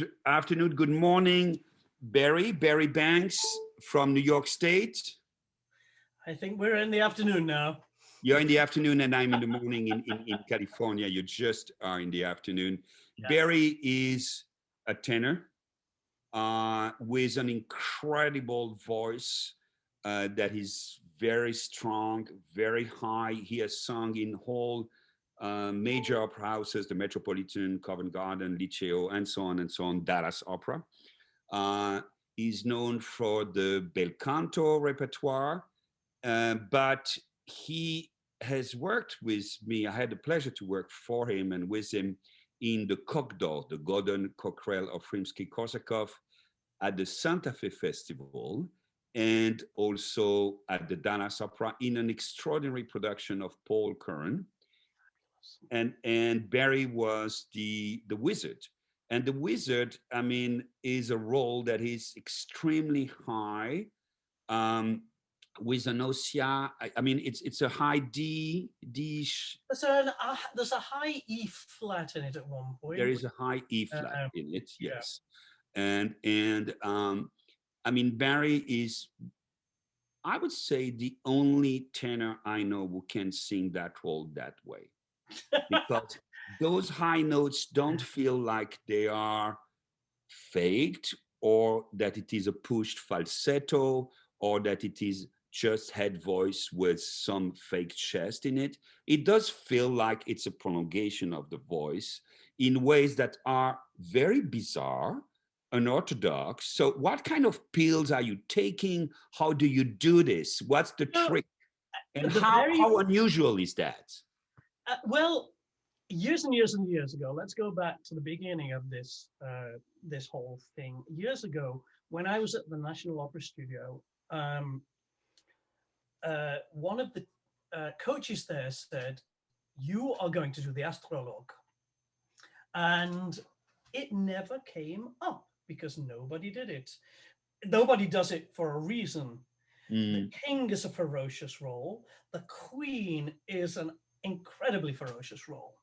Good afternoon, good morning, Barry Banks from New York State. I think we're in the afternoon now. You're in the afternoon and I'm in the morning in California. You just are in the afternoon. Yeah. Barry is a tenor with an incredible voice that is very strong, very high. He has sung in whole major opera houses, the Metropolitan, Covent Garden, Liceo, and so on, Dallas Opera. He's known for the bel canto repertoire, but he has worked with me. I had the pleasure to work for him and with him in the Coq d'Or, the Golden Cockerel of Rimsky-Korsakov, at the Santa Fe Festival, and also at the Dallas Opera in an extraordinary production of Paul Curran. And Barry was the wizard. And the wizard, I mean, is a role that is extremely high, with an ossia. I mean, it's a high D. There's a high E flat in it at one point. There is a high E flat in it, yes. Yeah. And I mean, Barry is, I would say, the only tenor I know who can sing that role that way. Because those high notes don't feel like they are faked, or that it is a pushed falsetto, or that it is just head voice with some fake chest in it. It does feel like it's a prolongation of the voice in ways that are very bizarre, unorthodox. So what kind of pills are you taking? How do you do this? What's the trick? And how unusual is that? Well, years and years and years ago, let's go back to the beginning of this this whole thing. Years ago, when I was at the National Opera Studio, one of the coaches there said, "You are going to do the astrologue," and it never came up because nobody did it. Nobody does it for a reason. The king is a ferocious role. The queen is an incredibly ferocious role.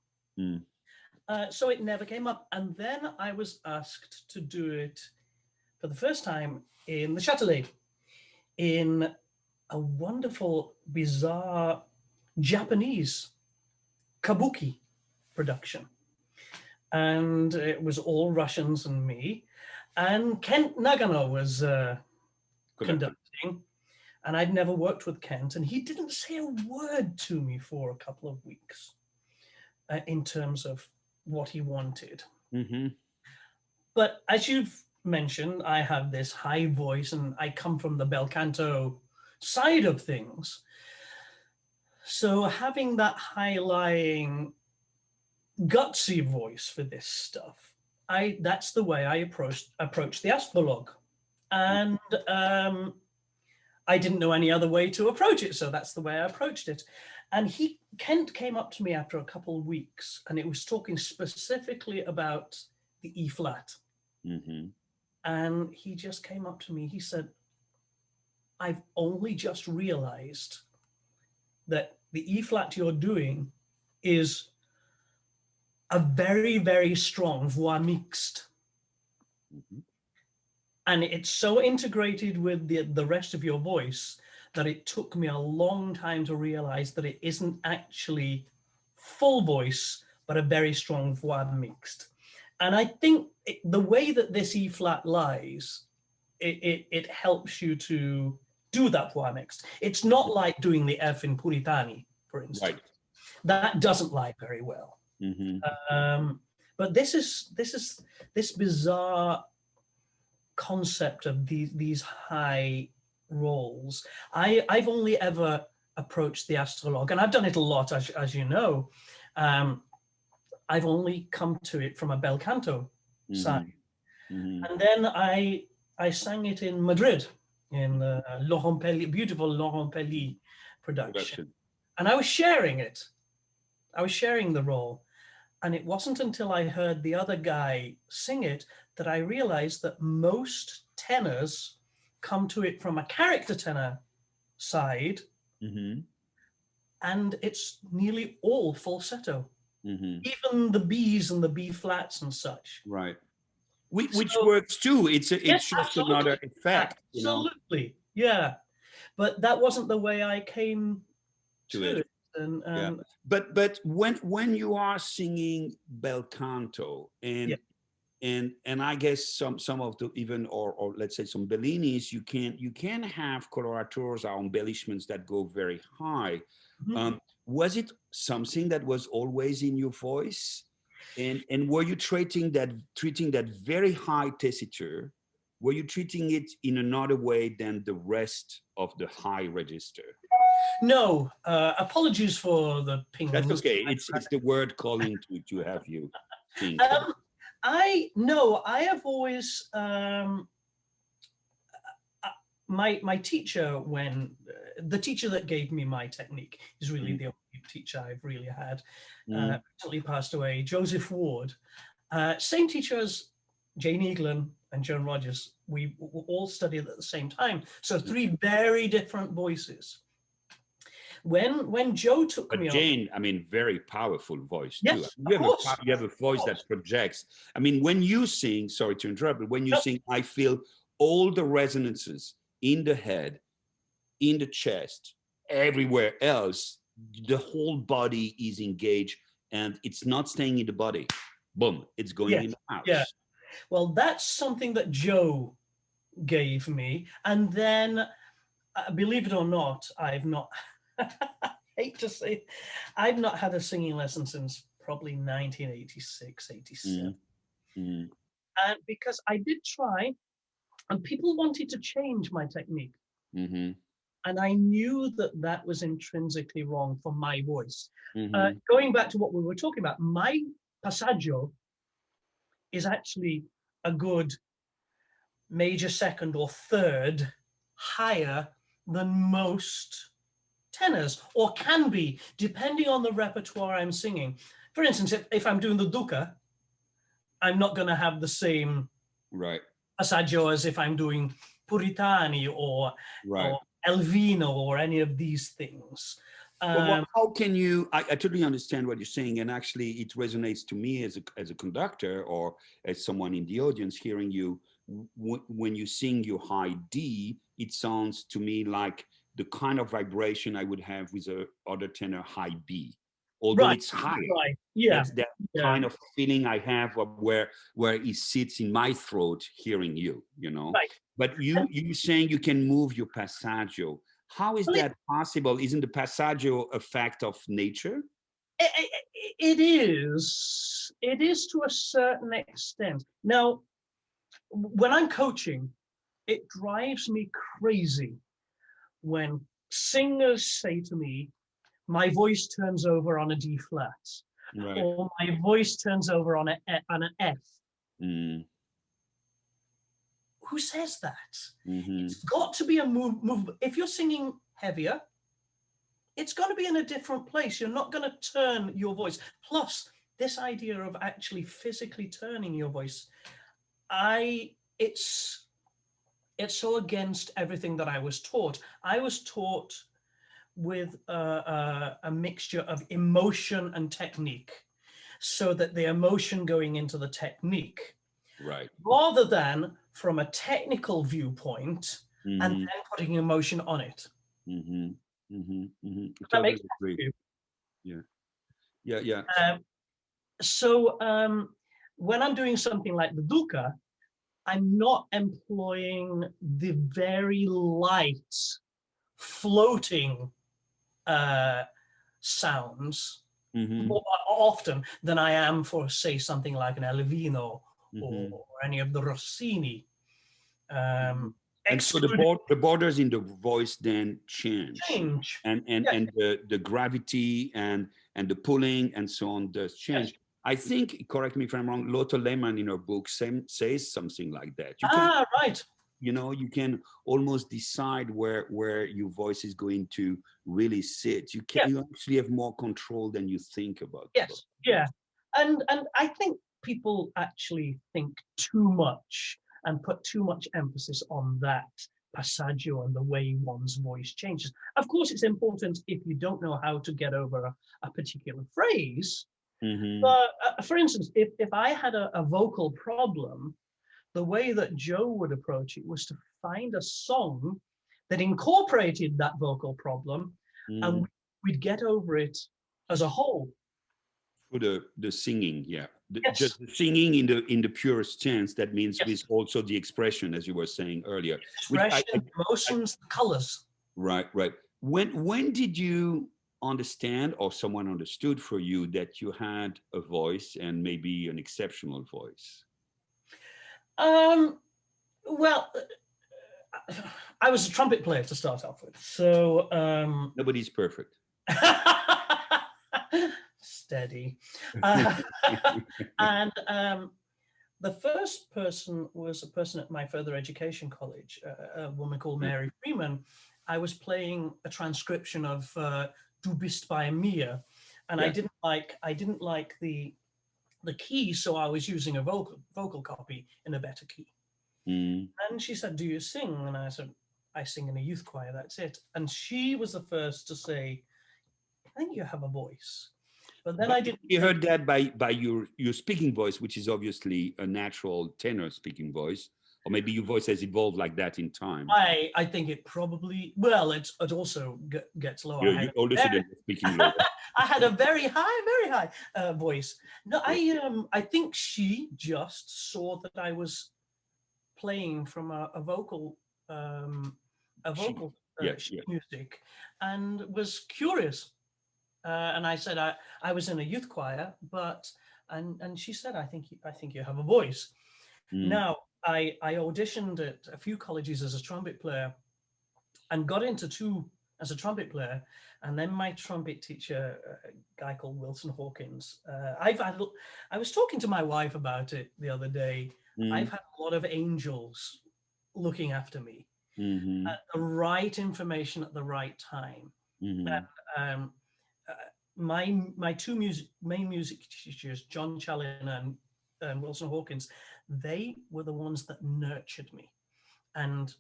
So it never came up. And then I was asked to do it for the first time in the Châtelet, in a wonderful, bizarre Japanese kabuki production. And it was all Russians and me. And Kent Nagano was conducting. And I'd never worked with Kent, and he didn't say a word to me for a couple of weeks in terms of what he wanted. But as you've mentioned, I have this high voice, and I come from the bel canto side of things. So having that high-lying, gutsy voice for this stuff, that's the way I approached the astrologue. And I didn't know any other way to approach it, so that's the way I approached it. And Kent came up to me after a couple of weeks, and it was talking specifically about the E flat. And he just came up to me. He said, "I've only just realized that the E flat you're doing is a very, very strong voix mixte. And it's so integrated with the rest of your voice that it took me a long time to realize that it isn't actually full voice, but a very strong voix mixte." And I think the way that this E flat lies, it helps you to do that voix mixte. It's not like doing the F in Puritani, for instance. Right. That doesn't lie very well. But this bizarre concept of these high roles. I've only ever approached the astrologue, and I've done it a lot, as you know. I've only come to it from a bel canto side. And then I sang it in Madrid in the beautiful Laurent Pelly production. And I was sharing it. I was sharing the role. And it wasn't until I heard the other guy sing it that I realized that most tenors come to it from a character tenor side, and it's nearly all falsetto, even the Bs and the B flats and such. Right. which So works too. yes, It's just another absolutely, effect, you know, absolutely, yeah. But that wasn't the way I came to to it. it, and Yeah. But when you are singing bel canto, yeah. and I guess some of the even or let's say some bellinis, you can have coloratures or embellishments that go very high. Mhm. Was it something that was always in your voice, and were you treating that very high tessiture? Were you treating it in another way than the rest of the high register? No, apologies for the That's pings. okay. It's the word calling to have you sing for me. Um, I no, I have always my teacher when the teacher that gave me my technique is really Mm, the only teacher I've really had. mm, Recently passed away, Joseph Ward. Same teacher as Jane Eaglin and Joan Rogers. We all studied at the same time, so mm. three very different voices. When Joe took But me on, Jane, I mean, very powerful voice too. yes, You of have a course, you have a of voice course. that projects. I mean, when you sing, sorry to interrupt, but when you Yep. sing, I feel all the resonances in the head, in the chest, everywhere else. The whole body is engaged, and it's not staying in the body. Boom, it's going Yes, in the yeah. house. Well, that's something that Joe gave me, and then believe it or not, I've not. I hate to say, I've not had a singing lesson since probably 1986, 87. Mm, mm, And because I did try, and people wanted to change my technique. mm-hmm, And I knew that that was intrinsically wrong for my voice. mm-hmm. Going back to what we were talking about, my passaggio is actually a good major second or third higher than most tenors, or can be, depending on the repertoire I'm singing. For instance, if I'm doing the duca, I'm not going to have the same Right, passaggio as if I'm doing Puritani right. or Elvino or any of these things. But Um, how can you? I totally understand what you're saying, and actually, it resonates to me as a conductor or as someone in the audience hearing you. When you sing your high D, it sounds to me like the kind of vibration I would have with a other tenor high B, although right, it's higher. right, yeah, That's that yeah, kind of feeling I have of where it sits in my throat hearing you, you know. right. But And you saying you can move your passaggio. How is well, that possible? Isn't the passaggio a fact of nature? it is to a certain extent. Now, when I'm coaching, it drives me crazy when singers say to me, my voice turns over on a D flat, Right. or my voice turns over on on an F. Mm, Who says that? mm-hmm. It's got to be a move. If you're singing heavier, it's got to be in a different place. You're not going to turn your voice. Plus, this idea of actually physically turning your voice, I it's so against everything that I was taught. I was taught with a mixture of emotion and technique, so that the emotion going into the technique, Right. rather than from a technical viewpoint and Mm-hmm. then putting emotion on it. Mm-hmm. Mm-hmm. Mm-hmm. Does that make Totally sense agree. to you? Yeah. Yeah. Yeah. So when I'm doing something like the dukkha, I'm not employing the very light, floating uh, sounds Mm-hmm. more often than I am for, say, something like an Elvino Mm-hmm. or any of the Rossini. Mm-hmm. Um, And so excluding the borders in the voice then change, change. and Yeah, the gravity and the pulling and so on does yes. change. I think, correct me if I'm wrong, Lotte Lehmann in her book says something like that. You can, Ah, right. you can almost decide where your voice is going to really sit. Yeah, You actually have more control than you think about yes, voice. yeah. And I think people actually think too much and put too much emphasis on that passaggio and the way one's voice changes. Of course, it's important if you don't know how to get over a particular phrase. Mm-hmm. But for instance, if I had a vocal problem, the way that Joe would approach it was to find a song that incorporated that vocal problem, Mm. and we'd get over it as a whole. For the singing, yeah, just Yes, the singing in the purest sense. That means with yes. also the expression, as you were saying earlier, which Expression, emotions, colors. right, right. When did you understand, or someone understood for you, that you had a voice and maybe an exceptional voice? Um, well, I was a trumpet player to start off with, so Nobody's perfect. steady. Uh, and the first person was a person at my further education college, a woman called Mary Freeman. I was playing a transcription of "Du bist bei mir," and Yeah. I didn't like the key, so I was using a vocal copy in a better key. Mm. And she said, "Do you sing?" And I said, "I sing in a youth choir. That's it." And she was the first to say, "I think you have a voice." But then But I didn't you take. heard that by your speaking voice, which is obviously a natural tenor speaking voice, or maybe your voice has evolved like that in time. I think it probably, well, it also gets lower. You also didn't speaking lower. I had a very high voice. No, Yeah. I think she just saw that I was playing from um, a She, vocal yeah, sheet yeah. music, and was curious. And I said I was in a youth choir, but and she said, I think you have a voice. Mm. Now I auditioned at a few colleges as a trumpet player and got into two as a trumpet player. And then my trumpet teacher, a guy called Wilson Hawkins, I was talking to my wife about it the other day. I've Mm. had a lot of angels looking after me, Mm-hmm. the right information at the right time. Mm-hmm. Um, uh, my two main music teachers, John Challoner and Wilson Hawkins, they were the ones that nurtured me. And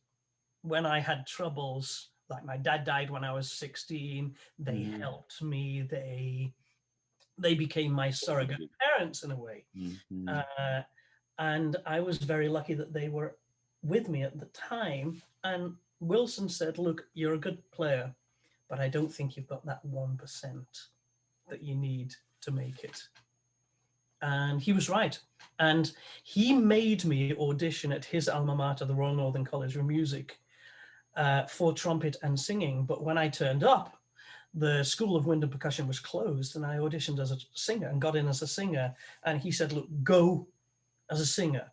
when I had troubles, like my dad died when I was 16, they Mm-hmm. helped me. They became my surrogate parents in a way. Mm-hmm. Uh, and I was very lucky that they were with me at the time. And Wilson said, "Look, you're a good player, but I don't think you've got that 1% that you need to make it." And he was right. And he made me audition at his alma mater, the Royal Northern College of Music, for trumpet and singing. But when I turned up, the School of Wind and Percussion was closed, and I auditioned as a singer and got in as a singer. And he said, "Look, go as a singer."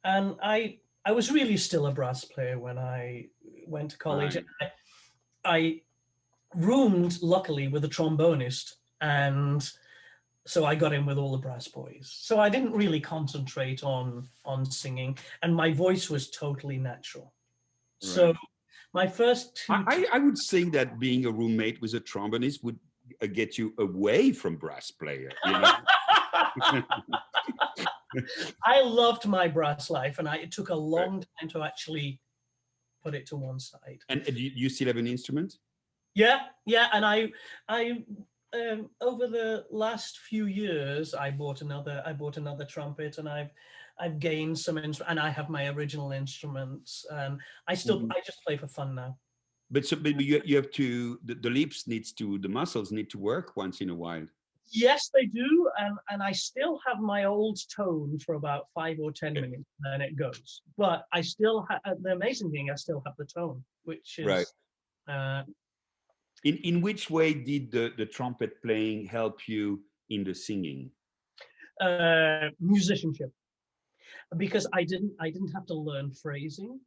And I was really still a brass player when I went to college. Right. I roomed, luckily, with a trombonist, and so I got in with all the brass boys. So I didn't really concentrate on singing, and my voice was totally natural. So Right. my first two, I would think that being a roommate with a trombonist would get you away from brass player, you know. I loved my brass life, and it took a Right. long time to actually put it to one side. And you still have an instrument? Yeah, yeah, and I over the last few years, I bought another trumpet, and I've gained some and I have my original instruments, and Mhm. I just play for fun now. But so maybe you have to the lips needs to the muscles need to work once in a while. Yes, they do, and I still have my old tone for about 5 or 10 minutes, and then it goes. But I still have the amazing thing. I still have the tone, which Right. is uh, In which way did the trumpet playing help you in the singing? musicianship, because I didn't have to learn phrasing.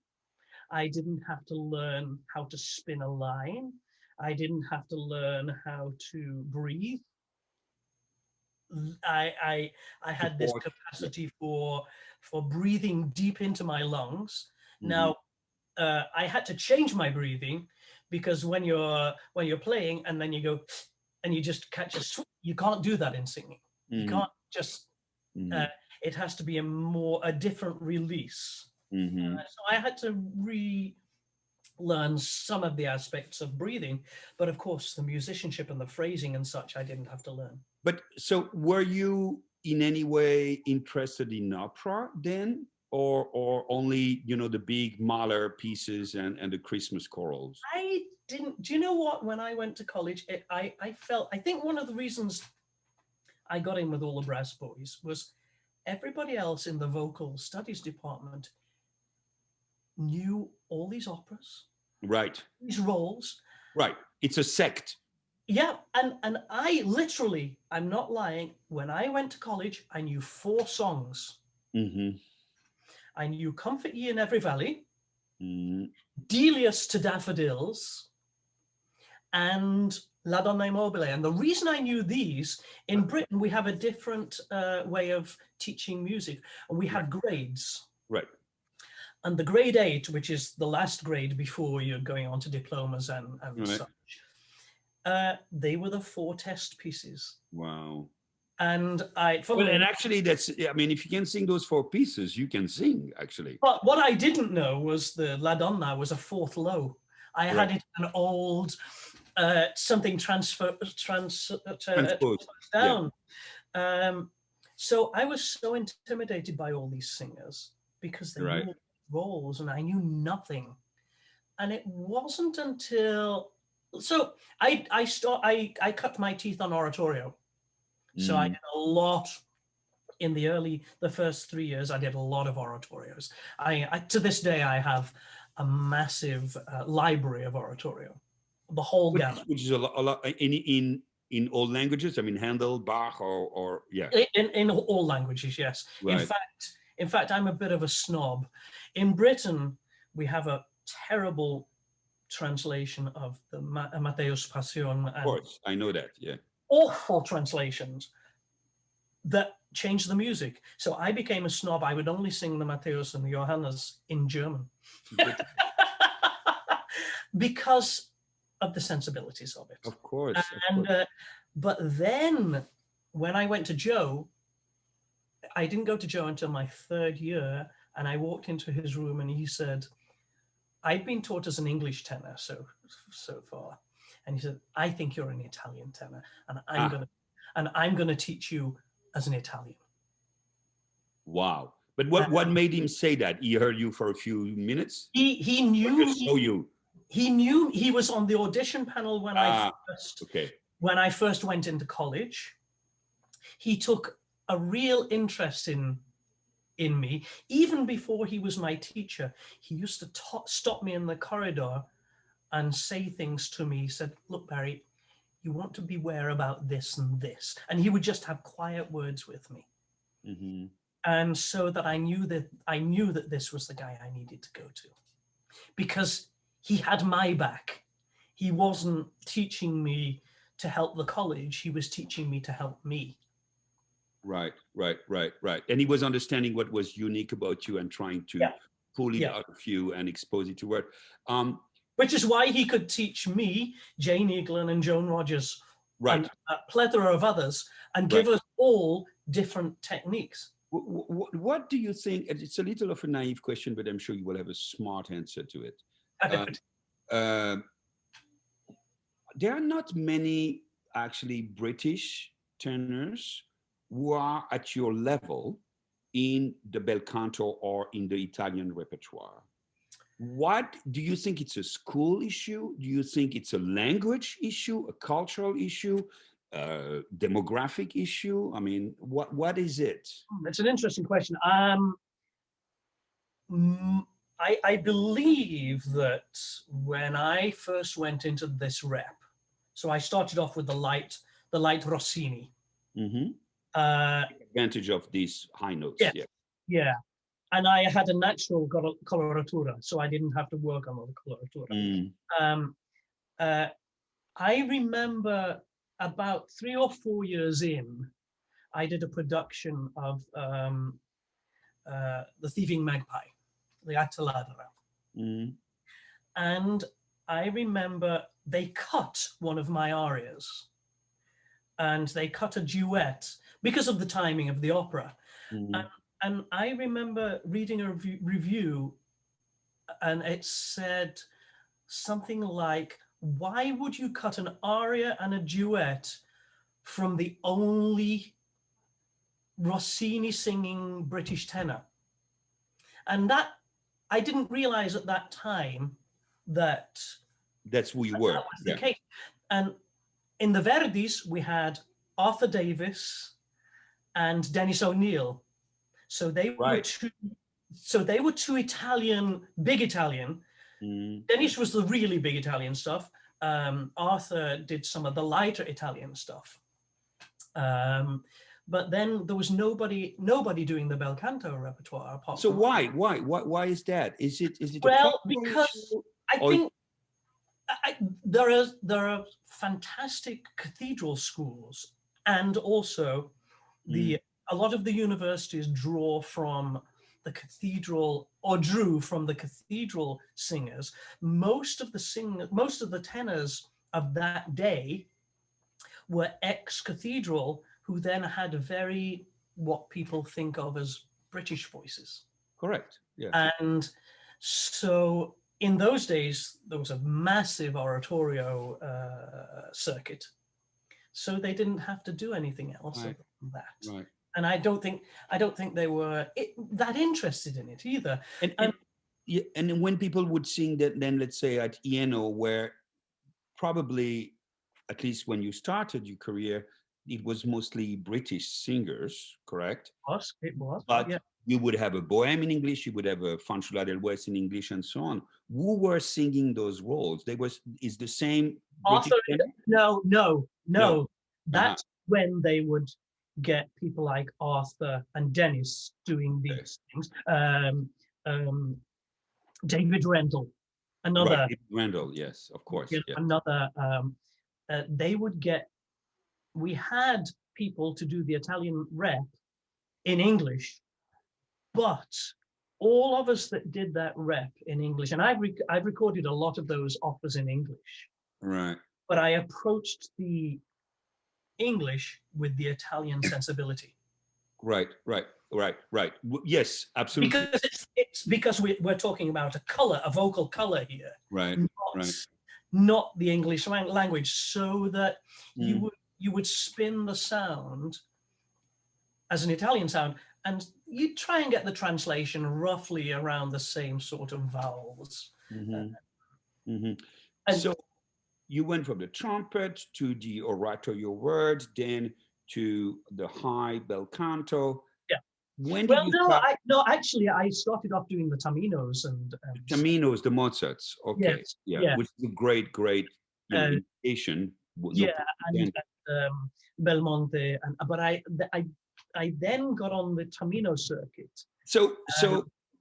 I didn't have to learn how to spin a line. I didn't have to learn how to breathe. I I, I had this Support. Yeah. capacity for breathing deep into my lungs. Hmm. Now I had to change my breathing because when you're playing and then you go and you just catch a you can't do that in singing. You Hmm. can't just. Uh, Hmm. it has to be a different release. Hmm. So I had to relearn some of the aspects of breathing, but of course the musicianship and the phrasing and such I didn't have to learn. But so were you in any way interested in opera then? or only, you know, the big Mahler pieces and the Christmas chorals? I didn't. Do you know what? When I went to college, I felt. I think one of the reasons I got in with all the brass boys was everybody else in the vocal studies department knew all these operas, Right, these roles. right. It's a sect. Yeah, and I literally, I'm not lying. When I went to college, I knew 4 songs. Mm-hmm. I knew "Comfort Ye in Every Valley," Mm-hmm. "Delius to Daffodils," and "La Donna Immobile." And the reason I knew these, in Britain, we have a different way of teaching music, and we Right, have grades. right, And the grade 8, which is the last grade before you're going on to diplomas and right. such, they were the 4 test pieces. Wow. And I, Well, funnily and enough, actually, that's, I mean, if you can sing those 4 pieces, you can sing, actually. but what I didn't know was the La Donna was a 4th low. I Right. had it an old something Transpose. Yeah. down. Um, so I was so intimidated by all these singers because they knew Right. all these roles and I knew nothing. And it wasn't until so I cut my teeth on oratorio. So I Mm. did a lot in the first 3 years. I did a lot of oratorios. I to this day I have a massive library of oratorio, the whole gamut. Which is a lot in all languages. I mean, Handel, Bach, or yeah. In all languages, yes. Right. In fact, I'm a bit of a snob. In Britain, we have a terrible translation of the Matthäus Passion Of and course, I know that. Yeah. awful translations that changed the music. So I became a snob. I would only sing the Matthäus and the Johannes in German Good. because of the sensibilities of it. Of course. Of And course. but then when I went to Joe, I didn't go to Joe until my 3rd year, and I walked into his room and he said, "I've been taught as an English tenor so far," and he said, "I think you're an Italian tenor, and Ah, I'm gonna teach you as an Italian." wow. But And what made him say that? He heard you for a few minutes, he or knew just saw you? he knew he was on the audition panel Ah, okay. when I first went into college. He took a real interest in me even before he was my teacher. He used to stop me in the corridor and say things to me. He said, "Look, Barry, you want to beware about this and this," and he would just have quiet words with me. Mm-hmm. And so that I knew that this was the guy I needed to go to, because he had my back. He wasn't teaching me to help the college, he was teaching me to help me. Right, right, right, right. And he was understanding what was unique about you and trying to Yeah, pull it yeah. out of you and expose it to word. Um, Which is why he could teach me, Jane Eaglin and Joan Rogers, right, and a plethora of others, and right. give us all different techniques. What do you think? And it's a little of a naive question, but I'm sure you will have a smart answer to it. I Uh, don't. uh, there are not many actually British tenors who are at your level in the bel canto or in the Italian repertoire. What do you think? It's a school issue? Do you think it's a language issue, a cultural issue, demographic issue? I mean, what is it? It's an interesting question. I believe that when I first went into this rep, so I started off with the light Rossini. Mm-hmm. Uh, Advantage of these high notes, yeah, yeah. yeah. And I had a natural coloratura, so I didn't have to work on all the coloratura. Mm. Um, uh, I remember about 3 or 4 years in, I did a production of The Thieving Magpie, the Atalladra. Mm. And I remember they cut one of my arias and they cut a duet because of the timing of the opera. Mm. And I remember reading a review and it said something like, "Why would you cut an aria and a duet from the only Rossini singing British tenor?" And that, I didn't realize at that time that That's who you that were. was the Yeah. case. And in the Verdis, we had Arthur Davis and Dennis O'Neill. So they were Right. two. So they were two Italian, big Italian. Dennis was the really big Italian stuff. Arthur did some of the lighter Italian stuff. But then there was nobody doing the bel canto repertoire apart So from. why is that? Is it a Well, cultural because issue? I Or think there are fantastic cathedral schools, and also a lot of the universities draw from the cathedral, or drew from the cathedral singers. Most of the tenors of that day were ex-cathedral, who then had very, what people think of as British voices. correct. Yes. And so in those days, there was a massive oratorio circuit. So they didn't have to do anything else Right. other than that. Right. And I don't think they were that interested in it either. And yeah, and when people would sing that, then let's say at ENO, where probably, at least when you started your career, it was mostly British singers, correct? It was, But yeah. you would have a Bohème in English, you would have a Fanchula del West in English, and so on. Who were singing those roles? Is the same British Arthur, tenor? no. No. That's when they would get people like Arthur and Dennis doing these things. David Rendell, another. Right, Randall, yes, of course. You know, Yeah. another. They would get. We had people to do the Italian rep in English, but all of us that did that rep in English, and I've recorded a lot of those operas in English. Right. But I approached the English with the Italian sensibility. Right. Yes, absolutely. Because it's because we're talking about a vocal color here, Right. not the English language, so that you would spin the sound as an Italian sound, and you try and get the translation roughly around the same sort of vowels. So you went from the trumpet to the oratorio words, then to the high bel canto. Yeah. When did you start? Actually, I started off doing the Taminos and Taminos, the Mozarts. Okay. Yes, Yeah. Which is a great, indication. Yeah, and Belmonte, but I then got on the Tamino circuit. So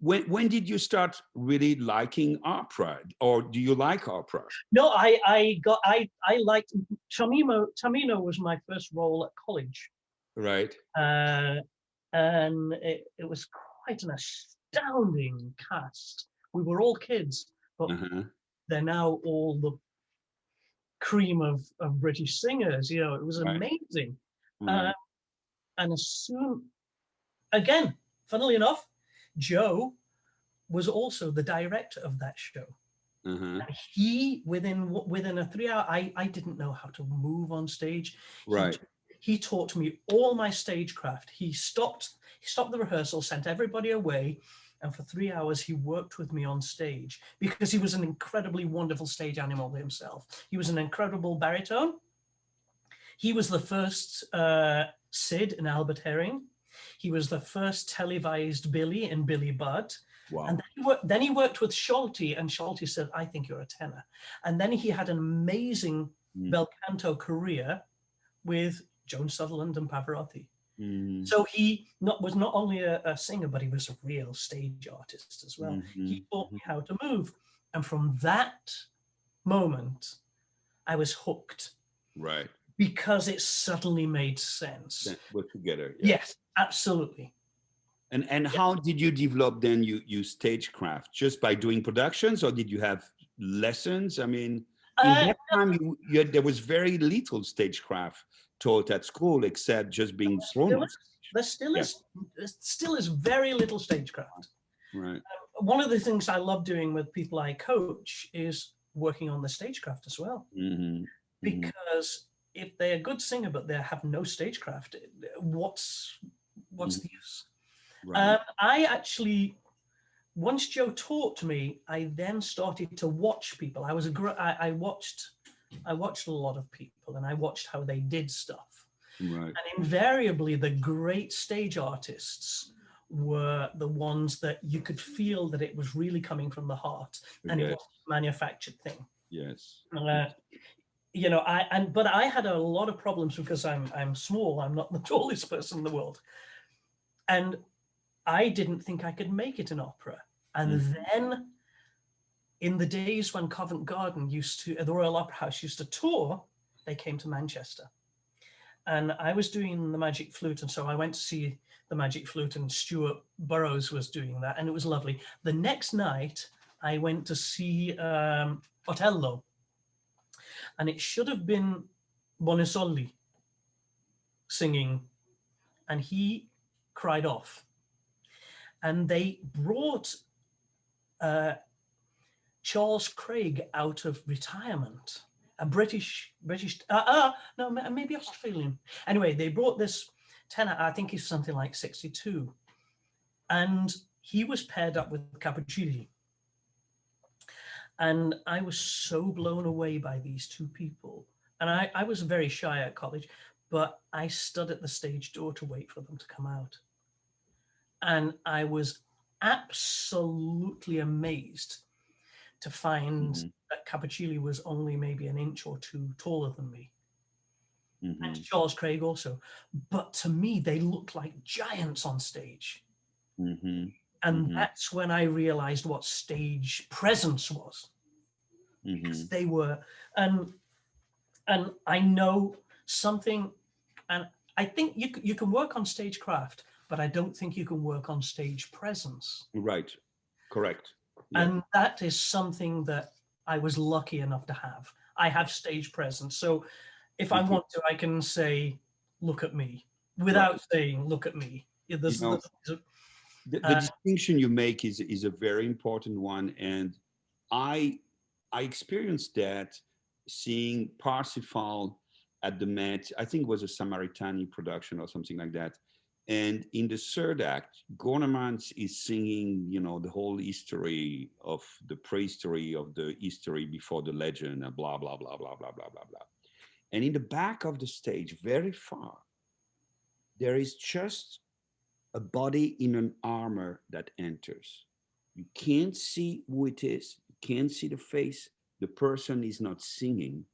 when did you start really liking opera, or do you like opera? No, I liked Tamino was my first role at college. Right. And it was quite an astounding cast. We were all kids, but they're now all the cream of British singers. You know, it was amazing. And as soon, again, funnily enough, Joe was also the director of that show. And he, within a 3 hour, I didn't know how to move on stage. Right. He taught me all my stagecraft. He stopped the rehearsal, sent everybody away, and for 3 hours he worked with me on stage, because he was an incredibly wonderful stage animal himself. He was an incredible baritone. He was the first Sid in Albert Herring. He was the first televised Billy in Billy Budd. Wow. And then he worked with Schulte, and Schulte said, "I think you're a tenor." And then he had an amazing bel canto career with Joan Sutherland and Pavarotti. So he was not only a singer, but he was a real stage artist as well. He taught me how to move. And from that moment, I was hooked. Right. Because it suddenly made sense. We're together. Yes, absolutely. And how did you develop then you stagecraft? Just by doing productions, or did you have lessons? I mean, in that time, there was very little stagecraft taught at school, except just being thrown on stage. There still is very little stagecraft. Right. One of the things I love doing with people I coach is working on the stagecraft as well. Because if they're a good singer but they have no stagecraft, what's the use? Right. I actually once Joe taught me, I then started to watch people. I watched a lot of people, and I watched how they did stuff. Right. And invariably, the great stage artists were the ones that you could feel that it was really coming from the heart, and it Yes. wasn't a manufactured thing. Yes. Uh, you know, but I had a lot of problems because I'm small. I'm not the tallest person in the world, and I didn't think I could make it in opera. And Mm. then in the days when Covent Garden the Royal Opera House used to tour, they came to Manchester. And I was doing the Magic Flute, and so I went to see the Magic Flute, and Stuart Burrows was doing that, and it was lovely. The next night, I went to see Otello, and it should have been Bonisoli singing, and he cried off. And they brought uh, Charles Craig out of retirement, a British, no, maybe Australian. Anyway, they brought this tenor, I think he's something like 62, and he was paired up with Cappuccilli. And I was so blown away by these two people. And I was very shy at college, but I stood at the stage door to wait for them to come out. And I was absolutely amazed to find Mm-hmm. that Cappuccilli was only maybe an inch or two taller than me. Mm-hmm. And Charles Craig also. But to me, they looked like giants on stage. Mm-hmm. And Mm-hmm. that's when I realized what stage presence was. Mm-hmm. Because they were, and I know something, and I think you can work on stagecraft, but I don't think you can work on stage presence. Right. Correct. Yeah. And that is something that I was lucky enough to have. I have stage presence. So if I want to, I can say, look at me, without Right. saying, look at me. Yeah, You know, the distinction you make is a very important one, and I I experienced that seeing Parsifal at the Met. I think it was a Samaritani production or something like that. And in the third act, Gornemans is singing, you know, the whole history of the prehistory of the history before the legend, and blah blah blah blah blah blah blah blah. And in the back of the stage, very far, there is just a body in an armor that enters. You can't see who it is, you can't see the face. The person is not singing,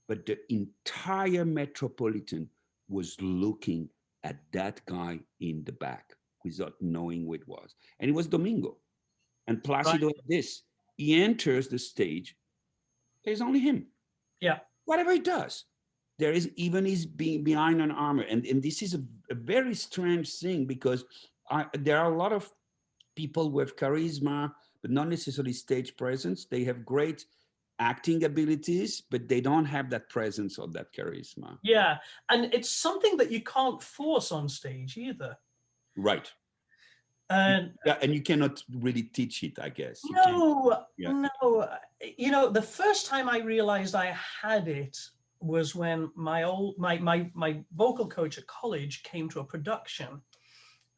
but the entire Metropolitan was looking at that guy in the back without knowing who it was. And it was Domingo. And right, Placido had this. He enters the stage, there's only him. yeah, Whatever he does, there is even he's being behind an armor. And this is a very strange thing because there are a lot of people with charisma, but not necessarily stage presence. They have great acting abilities, but they don't have that presence or that charisma. yeah. And it's something that you can't force on stage either. Right. And Yeah, and you cannot really teach it, I guess. You can't. no, Yeah. no. You know, the first time I realized I had it was when my vocal coach at college came to a production,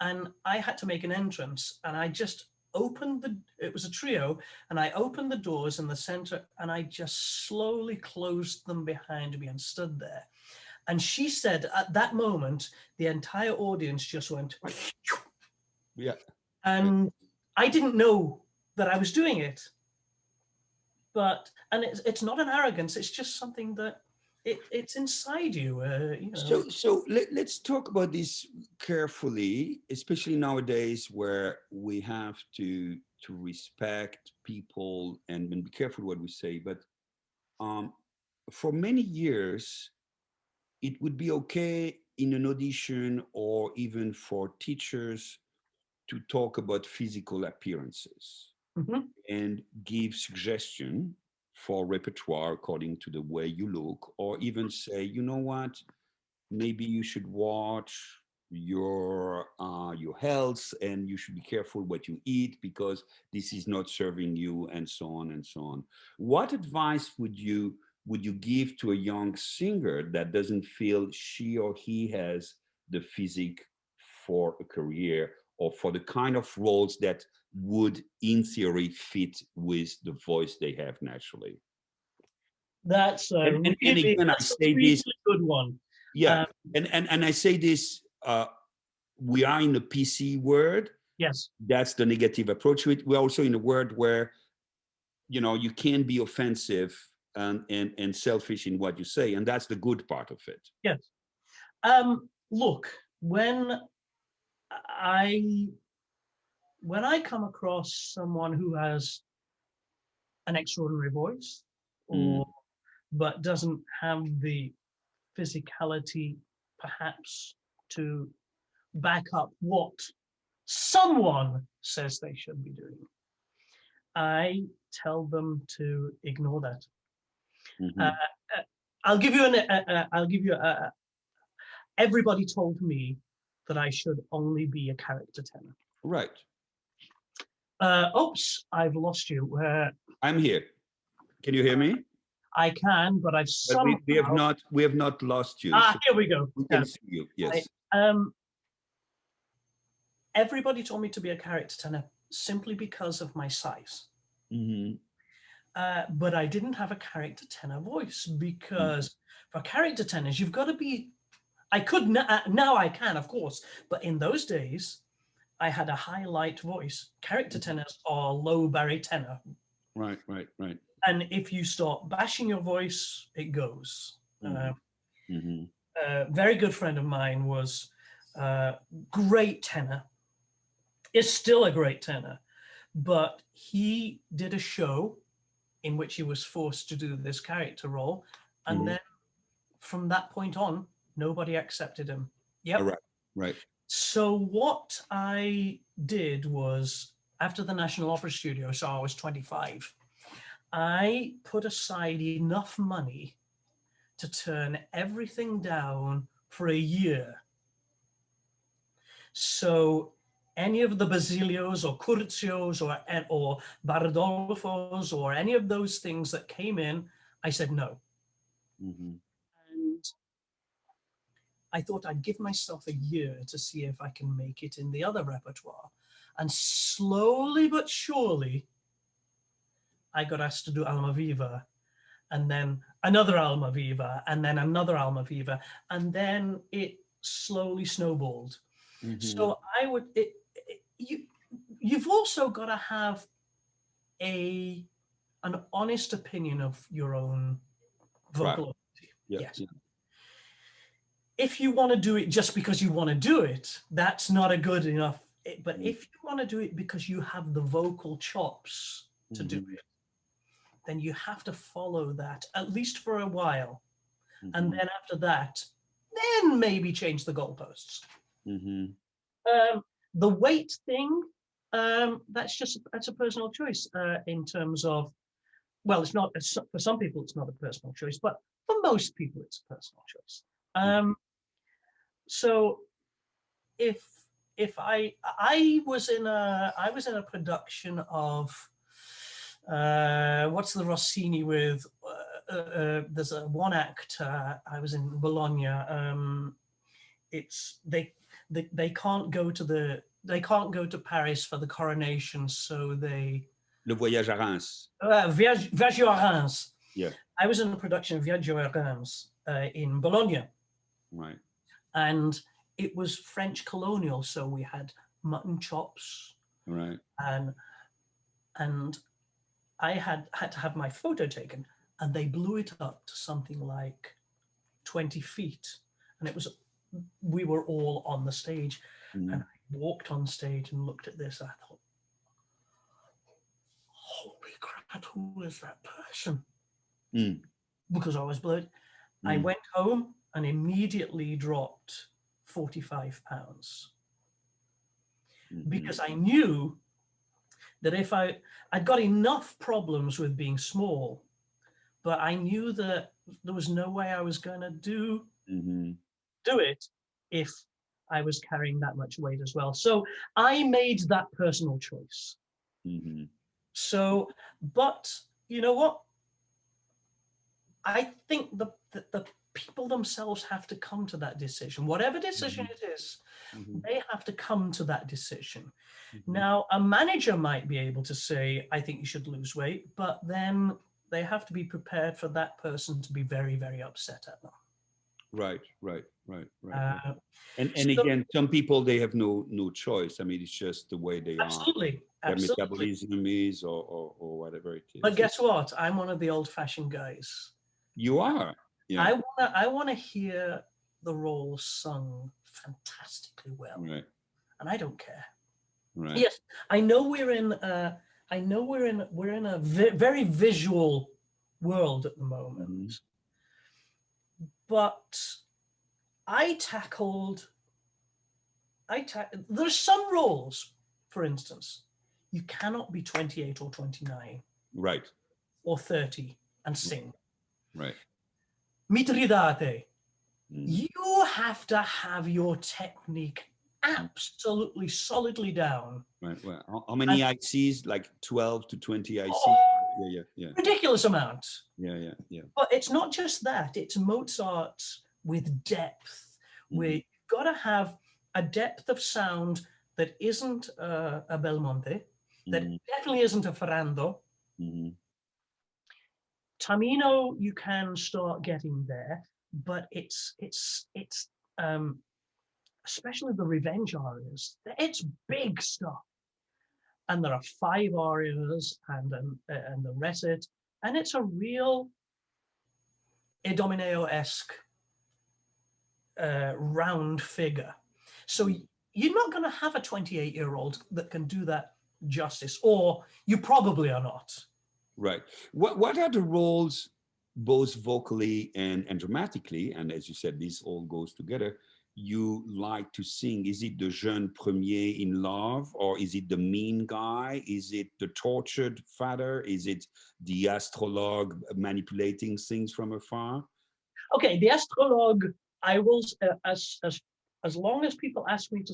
and I had to make an entrance, and I just it was a trio, and I opened the doors in the center, and I just slowly closed them behind me and stood there. And she said at that moment, the entire audience just went, Yeah. and I didn't know that I was doing it. And it's not an arrogance, it's just something that it's inside you, you know. So let's talk about this carefully, especially nowadays where we have to respect people and be careful what we say. But um, for many years, it would be okay in an audition or even for teachers to talk about physical appearances Mhm. and give suggestion for repertoire according to the way you look, or even say, you know what, maybe you should watch your health and you should be careful what you eat because this is not serving you, and so on and so on. What advice would you give to a young singer that doesn't feel she or he has the physique for a career, or for the kind of roles that would, in theory, fit with the voice they have naturally. That's a And really, again, I that's a say really this, good one. yeah, Um, and I say this, we are in the PC world. yes. That's the negative approach to it. We're also in a world where, you can be offensive and selfish in what you say, and that's the good part of it. Yes. Look, when I come across someone who has an extraordinary voice, or but doesn't have the physicality, perhaps, to back up what someone says they should be doing, I tell them to ignore that. Mm-hmm. I'll give you everybody told me that I should only be a character tenor. Right. Oops, I've lost you. I'm here. Can you hear me? I can, but I've But somehow... we have not lost you. So here we go. we can see you. Yes. Everybody told me to be a character tenor simply because of my size. Mm-hmm. But I didn't have a character tenor voice, because for character tenors, you've got to be... I could, now I can, of course, but in those days, I had a high light voice. Character tenors are low baritone. Right. And if you start bashing your voice, it goes. A very good friend of mine was a great tenor, is still a great tenor, but he did a show in which he was forced to do this character role. And then from that point on, nobody accepted him. Yep. Right. So what I did was, after the National Opera Studio, so I was 25, I put aside enough money to turn everything down for a year. So any of the Basilios or Curzios or Bardolfos or any of those things that came in, I said no. And I thought I'd give myself a year to see if I can make it in the other repertoire. And slowly but surely, I got asked to do Almaviva, and then another Almaviva, and then another Almaviva, and then it slowly snowballed. So I would... you've also got to have an honest opinion of your own vocal ability. Yes. If you want to do it just because you want to do it, that's not a good enough. But if you want to do it because you have the vocal chops to do it, then you have to follow that, at least for a while. And then after that, then maybe change the goalposts. The weight thing, that's a personal choice in terms of, well, it's not, for some people it's not a personal choice, but for most people it's a personal choice. So if I was in a production of what's the Rossini with, there's a one act, I was in Bologna. It's they can't go to Paris for the coronation, so they... Le Voyage à Reims. Viaggio a Reims. Yeah. I was in a production of Viaggio a Reims in Bologna. Right. And it was French colonial, so we had mutton chops. Right. And I had to have my photo taken, and they blew it up to something like 20 feet. And we were all on the stage. And I walked on stage and looked at this. I thought, holy crap, who is that person? Because I was blood. I went home and immediately dropped 45 pounds. Because I knew that if I'd got enough problems with being small, but I knew that there was no way I was going to do it if I was carrying that much weight as well. So I made that personal choice. So, but you know what? I think the people themselves have to come to that decision, whatever decision it is. Mhm. They have to come to that decision. Mhm. Now, a manager might be able to say, I think you should lose weight, but then they have to be prepared for that person to be very, very upset at them. Right, right, right, right, right. Uh, And so, again, some people they have no choice. I mean, it's just the way they are. absolutely, Their absolutely. metabolism is, or whatever it But is. guess what? I'm one of the old-fashioned guys. You are, yeah, I wanna hear the role sung fantastically well, right, and I don't care. right. Yes, I know we're in. I know we're in a very visual world at the Hmm. moment, but I tackled. There's some roles, for instance, you cannot be 28 or 29 Right, or 30 and sing. right. Mitridate. Mm. You have to have your technique Mm. absolutely solidly down. Right. Well, how many And ICs? Like 12 to 20 ICs? oh, Yeah, yeah, ridiculous amount. yeah, yeah, yeah, But it's not just that, it's Mozart with depth, yeah. where Hmm. you've got to have a depth of sound that isn't a Belmonte, that Hmm. definitely isn't a Ferrando. Hmm. Tamino, you can start getting there, but it's um, especially the revenge arias. It's big stuff, and there are 5 arias and the recit, and it's a real Idomeneo-esque round figure. So you're not going to have a 28-year-old that can do that justice, or you probably are not. Right. What are the roles, both vocally and dramatically? And as you said, this all goes together. You like to sing? Is it the jeune premier in love, or is it the mean guy? Is it the tortured father? Is it the astrologue manipulating things from afar? Okay, the astrologue, I will, as long as people ask me to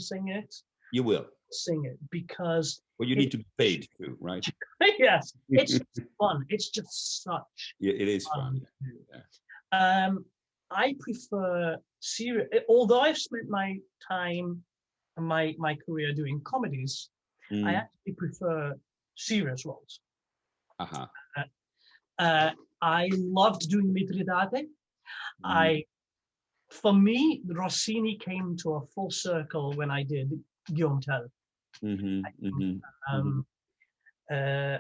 You will, sing it because but you it, need to be paid too, right? yes, it's Yeah, just fun. It's just such it is fun. fun to do. Yeah. I prefer serious, although I've spent my time and my career doing comedies, I Mm. actually prefer serious roles. Uh-huh. Uh, I loved doing Mitridate. Mm-hmm. I, for me, Rossini came to a full circle when I did Guillaume Tell. Mm-hmm. Mm-hmm. Um, uh,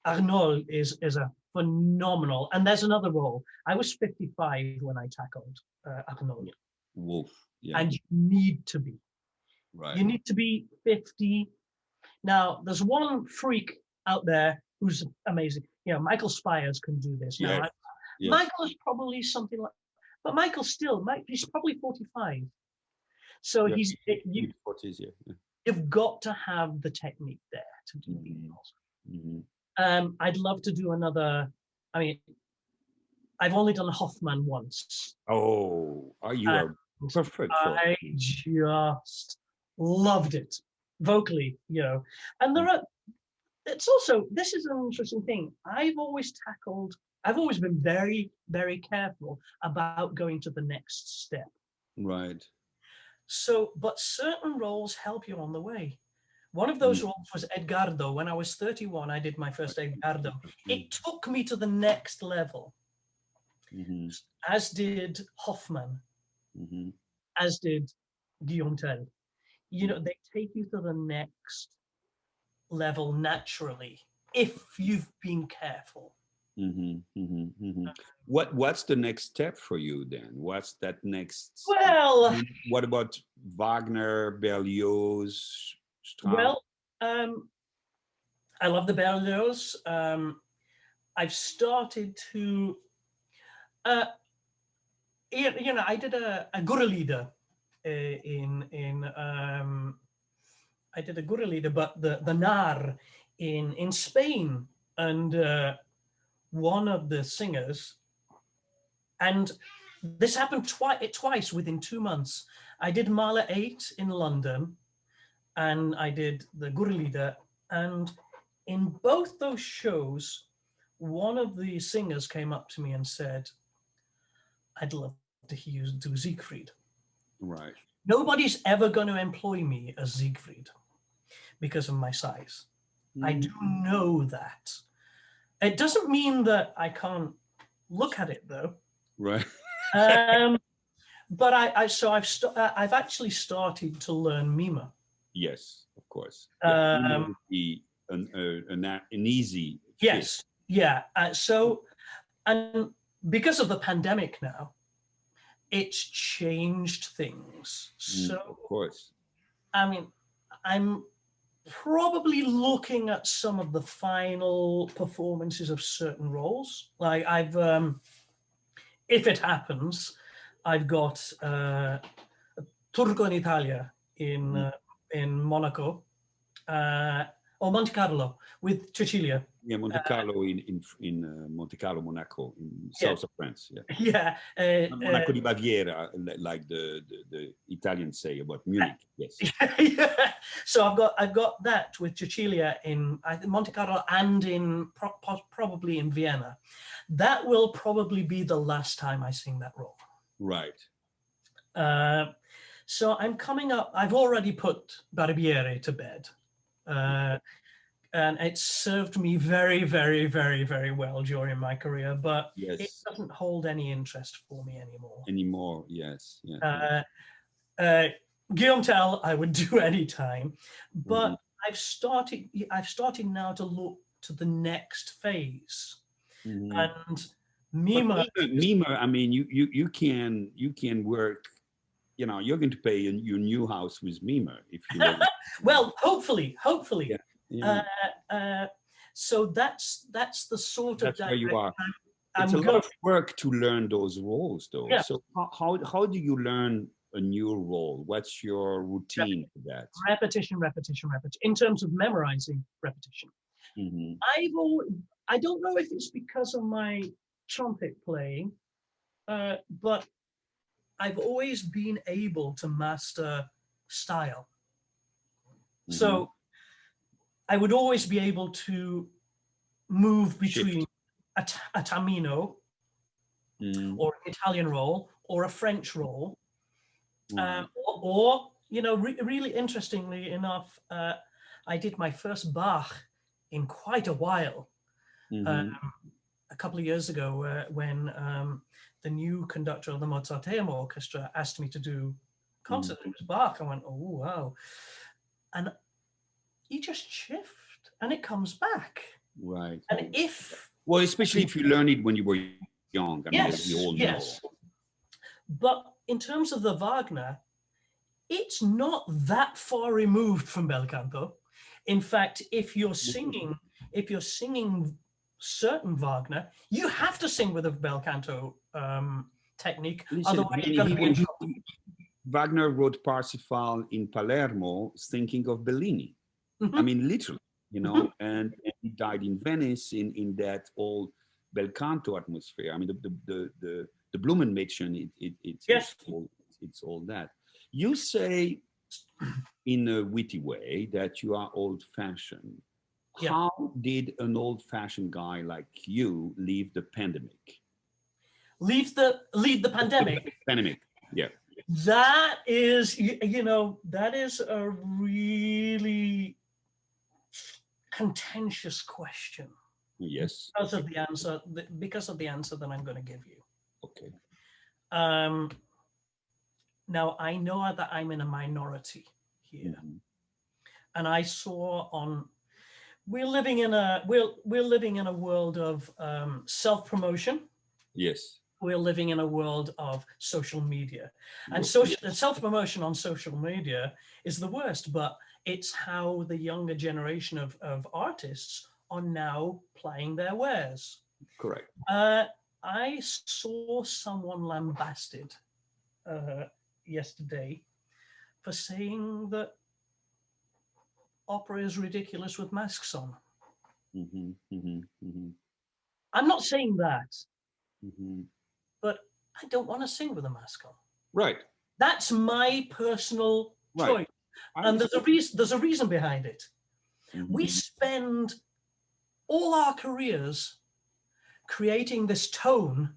Arnold is a phenomenal, and there's another role. I was 55 when I tackled Arnold, Wolf. Yeah. and you need to be. Right. You need to be 50. Now, there's one freak out there who's amazing. You know, Michael Spires can do this. Now, Yes. Yes. Michael is probably something like, but Michael still, he's probably 45. So Yeah. you, Mid-40s. Yeah. Yeah. you've got to have the technique there to do these Mm-hmm. roles. Mm-hmm. I'd love to do another. I mean, I've only done Hoffman once, You and are perfect for I it. just loved it vocally, And there are. It's also, this is an interesting thing. I've always been very, very careful about going to the next step. Right. So, but certain roles help you on the way. One of Mm. those roles was Edgardo. When I was 31, I did my first Edgardo. Mm. It took me to the next level, Mm-hmm. as did Hoffman, Mm-hmm. as did Guillaume Tell. Mm-hmm. They take you to the next level naturally if you've been careful. Mm-hmm. Mm-hmm. Mm-hmm. What's the next step for you then? What's that next? I Well, mean, what about Wagner, Berlioz, Strauss? well, I love the Berlioz. I've started to, uh, I did a Gurrelieder in I did a Gurrelieder, but the Nar in Spain, and one of the singers, and this happened twice within 2 months. I did Mahler 8 in London, and I did the Gurrelieder, and in both those shows, one of the singers came up to me and said, I'd love to hear you do Siegfried. Right. Nobody's ever going to employ me as Siegfried because of my size. I do know that. It doesn't mean that I can't look at it though. Right. But I've actually started to learn Mima. Yes, of course. Yeah, Mima would be an easy fit. Yes, yeah. And because of the pandemic now, it's changed things. So, of course. I mean, I'm probably looking at some of the final performances of certain roles. Like if it happens, I've got Turco in Italia in Monaco, or Monte Carlo with Cecilia. Yeah, Monte Carlo in Monte Carlo, Monaco, in south of France. Yeah. Yeah. Monaco di Baviera, like the Italians say about Munich. Yes. Yeah. So I've got that with Cecilia in Monte Carlo and in probably in Vienna. That will probably be the last time I sing that role. Right. So I'm coming up. I've already put Barbiere to bed. And it served me very, very, very, very well during my career, but it doesn't hold any interest for me anymore. Yes. Guillaume Tell, I would do any time, but I've started now to look to the next phase, and Mima. I mean, you can work. You know, you're going to pay your new house with Mima if you. Well, hopefully. Yeah. Yeah. So that's the sort of. That's where you are. It's a lot of work to learn those roles, though. Yeah. So how do you learn a new role? What's your routine for that? Repetition. In terms of memorizing, repetition. I don't know if it's because of my trumpet playing, but I've always been able to master style. So I would always be able to move between a tamino or an Italian role or a French role, or really interestingly enough, I did my first Bach in quite a while, a couple of years ago, when the new conductor of the Mozarteum Orchestra asked me to do concert. It was Bach. I went, oh wow, and you just shift and it comes back. Right. And especially if you learn it when you were young. I mean, as we all know. Yes. But in terms of the Wagner, it's not that far removed from bel canto. In fact, if you're singing certain Wagner, you have to sing with a bel canto technique. Listen, otherwise, Wagner wrote Parsifal in Palermo, thinking of Bellini. I mean, literally, and he died in Venice in that old bel canto atmosphere. I mean, the Blumenmädchen, it's all that. You say in a witty way that you are old-fashioned. Yeah. How did an old-fashioned guy like you leave the pandemic? Leave the pandemic? Pandemic, yeah. That is, that is a really contentious question. Yes. Because of the answer that I'm going to give you. Okay. Now I know that I'm in a minority here, and I saw we're living in a world of self-promotion. Yes. We're living in a world of social media, and self-promotion on social media is the worst, but it's how the younger generation of artists are now playing their wares. Correct. I saw someone lambasted yesterday for saying that opera is ridiculous with masks on. I'm not saying that, but I don't want to sing with a mask on. Right. That's my personal choice, and there's a reason behind it. We spend all our careers creating this tone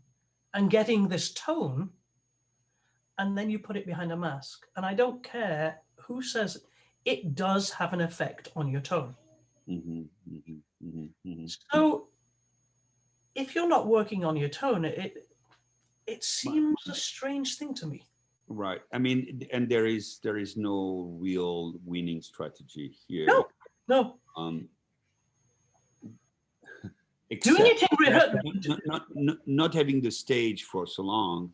and getting this tone, and then you put it behind a mask. And I don't care who says it does have an effect on your tone. Mm-hmm, mm-hmm, mm-hmm, mm-hmm. So if you're not working on your tone, it seems a strange thing to me. Right. I mean, and there is no real winning strategy here. No, no. Um, Doing except it in that rehearsal. not having the stage for so long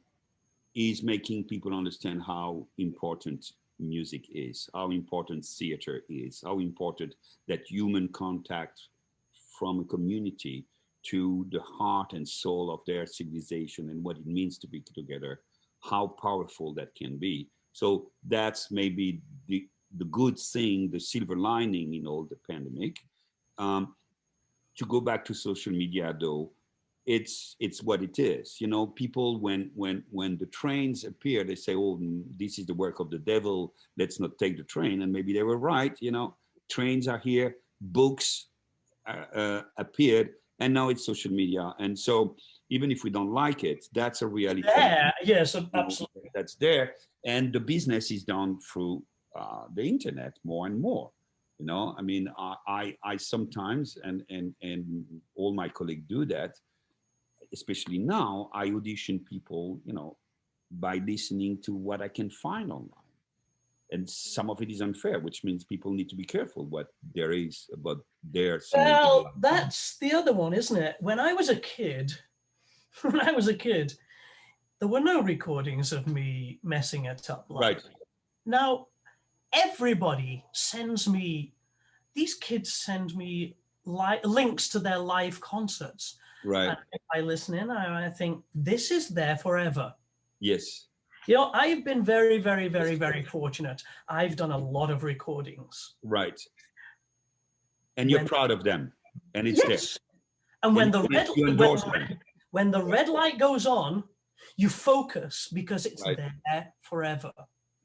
is making people understand how important music is, how important theater is, how important that human contact from a community to the heart and soul of their civilization and what it means to be together, how powerful that can be. So that's maybe the good thing, the silver lining in all the pandemic. Um, to go back to social media though, it's what it is. You know, people when the trains appear, they say, oh, this is the work of the devil, let's not take the train. And maybe they were right. You know, trains are here, books appeared, and now it's social media. And so even if we don't like it, that's a reality. There, yes, You know, absolutely. that's there, and the business is done through the internet more and more. You know, I mean, I sometimes, and all my colleagues do that, especially now. I audition people, you know, by listening to what I can find online, and some of it is unfair, which means people need to be careful what there is about their singing. Well, that's the other one, isn't it? When I was a kid, when I was a kid, there were no recordings of me messing it up live. Right. Now, everybody sends me, these kids send me links to their live concerts. Right. And if I listen in, I think this is there forever. Yes. You know, I've been very, very, very, very fortunate. I've done a lot of recordings. Right. And you're proud of them, and it's yes. there. And when you endorse them. when the red light goes on, you focus because it's Right. there forever.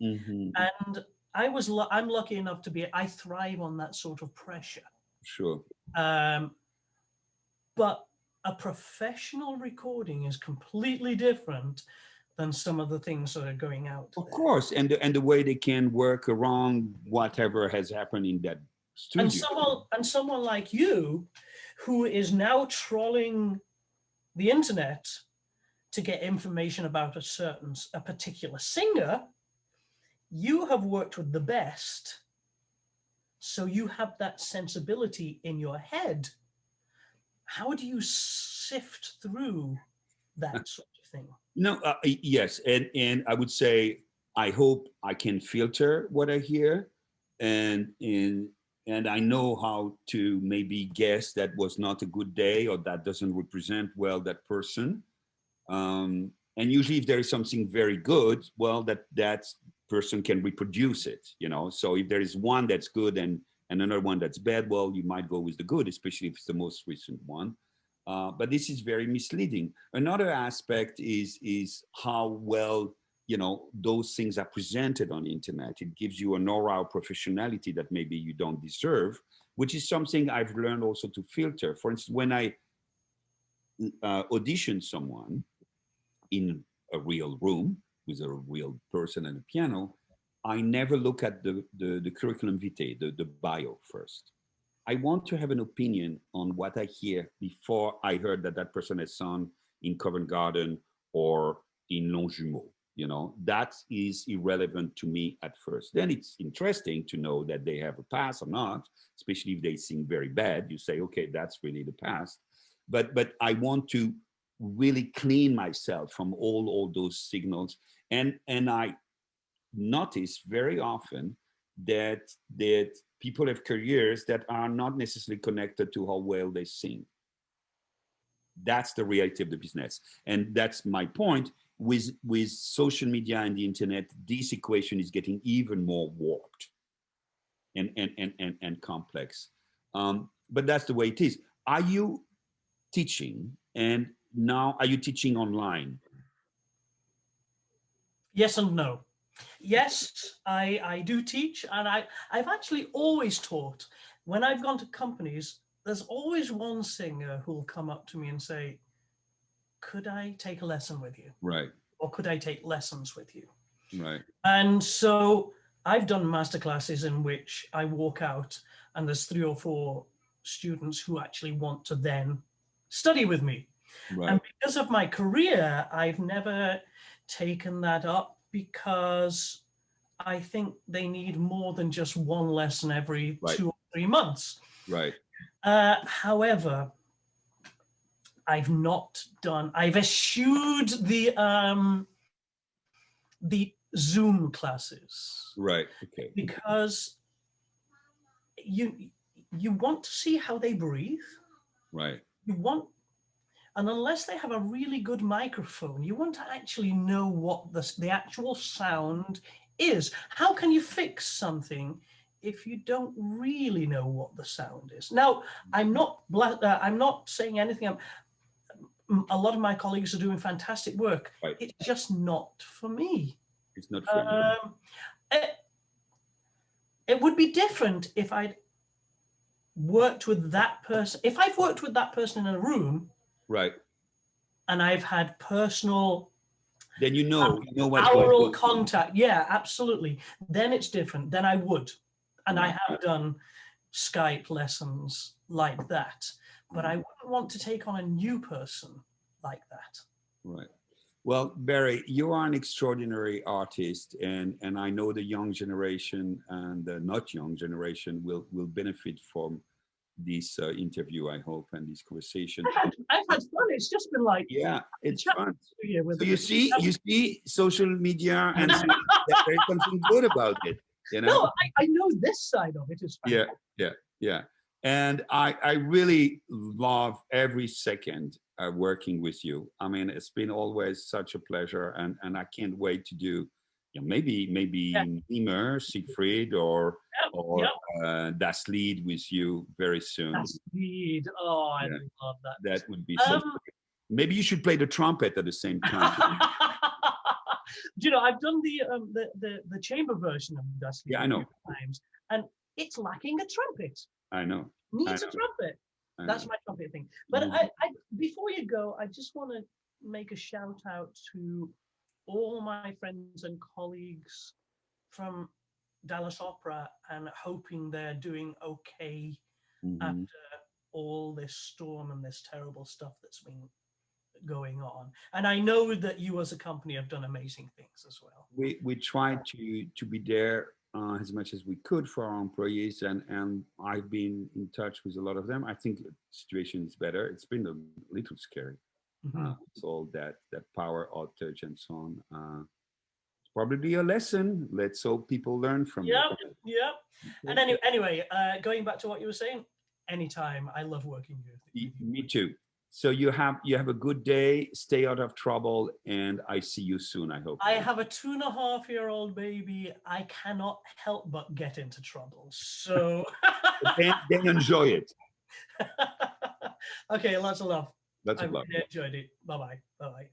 Mm-hmm. And I'm lucky enough to I thrive on that sort of pressure. Sure. But a professional recording is completely different than some of the things that are going out Of there. course, and the way they can work around whatever has happened in that studio. And someone like you, who is now trolling the internet to get information about a particular singer, you have worked with the best, so you have that sensibility in your head. How do you sift through that sort of thing? No, yes, and I would say I hope I can filter what I hear, and I know how to maybe guess that was not a good day or that doesn't represent well that person. And usually, if there is something very good, well, that person can reproduce it. You know, so if there is one that's good and another one that's bad, well, you might go with the good, especially if it's the most recent one. But this is very misleading. Another aspect is how well, you know, those things are presented on the internet. It gives you an aura of professionality that maybe you don't deserve, which is something I've learned also to filter. For instance, when I audition someone in a real room with a real person and a piano, I never look at the curriculum vitae, the bio first. I want to have an opinion on what I hear before I heard that person has sung in Covent Garden or in Longjumeau. You know, that is irrelevant to me at first. Then it's interesting to know that they have a past or not, especially if they sing very bad. You say, okay, that's really the past. But I want to really clean myself from all those signals. And I notice very often that people have careers that are not necessarily connected to how well they sing. That's the reality of the business, and that's my point. With social media and the internet, this equation is getting even more warped and complex. But that's the way it is. Are you teaching, and now are you teaching online? Yes and no. Yes, I do teach, and I've actually always taught. When I've gone to companies, there's always one singer who'll come up to me and say, could I take a lesson with you? Right. Or could I take lessons with you? Right. And so I've done masterclasses in which I walk out and there's 3 or 4 students who actually want to then study with me. Right. And because of my career, I've never taken that up because I think they need more than just one lesson every Right. 2 or 3 months. Right. However, I've eschewed the Zoom classes Right. Okay. because you you want to see how they breathe. Right. You want, and unless they have a really good microphone, you want to actually know what the actual sound is. How can you fix something if you don't really know what the sound is? Now, I'm not saying anything. A lot of my colleagues are doing fantastic work. Right. It's just not for me. It's not for you. It, it would be different if I'd worked with that person. If I've worked with that person in a room, Right. and I've had personal Then you know what's going oral on. contact, yeah, absolutely. Then it's different. Then I would, and I Right. have done Skype lessons like that. But I wouldn't want to take on a new person like that. Right. Well, Barry, you are an extraordinary artist, and I know the young generation and the not young generation will benefit from this interview, I hope, and this conversation. I've had fun. It's just been like, Yeah, it's fun. with So you see social media, and see that there's something good about it. You know? No, I know this side of it is Yeah, fantastic. yeah. And I really love every second working with you. I mean, it's been always such a pleasure, and I can't wait to do, maybe Yeah. Emer, Siegfried, or Yep. Das Lied with you very soon. Das Lied. Oh, I Yeah. love that. That would be so. Maybe you should play the trumpet at the same time. Do you know, I've done the chamber version of Das Lied Yeah, I know. a few times, and it's lacking a trumpet. I know. Needs a trumpet. That's my trumpet thing. But I before you go, I just want to make a shout out to all my friends and colleagues from Dallas Opera, and hoping they're doing okay after all this storm and this terrible stuff that's been going on. And I know that you as a company have done amazing things as well. We tried to be there as much as we could for our employees, and I've been in touch with a lot of them. I think the situation is better. It's been a little scary. It's all that power outage and so on. It's probably a lesson. Let's hope people learn from it. Yeah. And anyway, going back to what you were saying, anytime. I love working with you. Me too. So you have a good day. Stay out of trouble, and I see you soon, I hope. I have a 2.5-year-old baby. I cannot help but get into trouble. So then enjoy it. Okay, lots of love. Lots of love. I really enjoyed it. Bye-bye. Bye-bye.